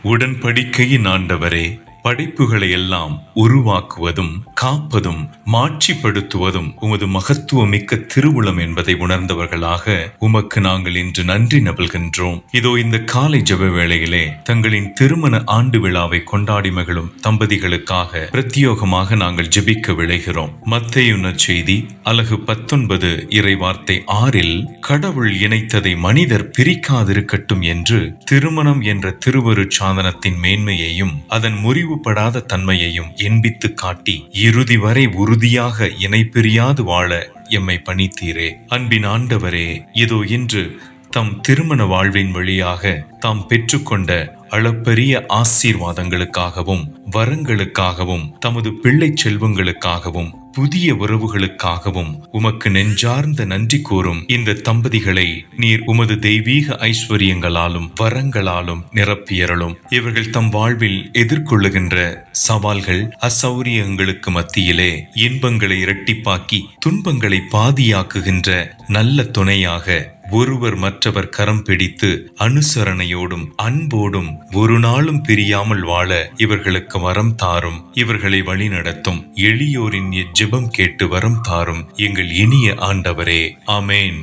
உடன்படிக்கையின் ஆண்டவரே, படைப்புகளை எல்லாம் உருவாக்குவதும் காப்பதும் மாட்சிப்படுத்துவதும் உமது மகத்துவமிக்க திருவுளம் என்பதை உணர்ந்தவர்களாக உமக்கு நாங்கள் இன்று நன்றி நல்கின்றோம். இதோ இந்த காலை ஜெப வேளையிலே தங்களின் திருமண ஆண்டு விழாவை கொண்டாடி மகிழும் தம்பதிகளுக்காக பிரத்யோகமாக நாங்கள் ஜெபிக்க விளைகிறோம். மத்தேயு நற்செய்தி அலகு 19 இறைவார்த்தை 6 கடவுள் இணைத்ததை மனிதர் பிரிக்காதிருக்கட்டும் என்று திருமணம் என்ற திருவருட் சாதனத்தின் மேன்மையையும் அதன் முறிவுபடாத தன்மையையும் என்பித்து காட்டி இறுதி வரை உறுதியாக இணை பிரியாது வாழ எம்மை பணித்தீரே. அன்பின் ஆண்டவரே, இதோ இன்று தம் திருமண வாழ்வின் வழியாக தாம் பெற்றுக்கொண்ட அளப்பரிய ஆசீர்வாதங்களுக்காகவும் வரங்களுக்காகவும் தமது பிள்ளை செல்வங்களுக்காகவும் புதிய உறவுகளுக்காகவும் உமக்கு நெஞ்சார்ந்த நன்றி கூறும் இந்த தம்பதிகளை நீர் உமது தெய்வீக ஐஸ்வர்யங்களாலும் வரங்களாலும் நிரப்பியறலும். இவர்கள் தம் வாழ்வில் எதிர்கொள்ளுகின்ற சவால்கள் அசௌரியங்களுக்கு மத்தியிலே இன்பங்களை இரட்டிப்பாக்கி துன்பங்களை பாதியாக்குகின்ற நல்ல துணையாக ஒருவர் மற்றவர் கரம் பிடித்து அனுசரணையோடும் அன்போடும் ஒரு நாளும் பிரியாமல் வாழ இவர்களுக்கு வரம் தாரும். இவர்களை வழி நடத்தும். எளியோரின் ஜெபம் கேட்டு வரம் தாரும் எங்கள் இனிய ஆண்டவரே. ஆமேன்.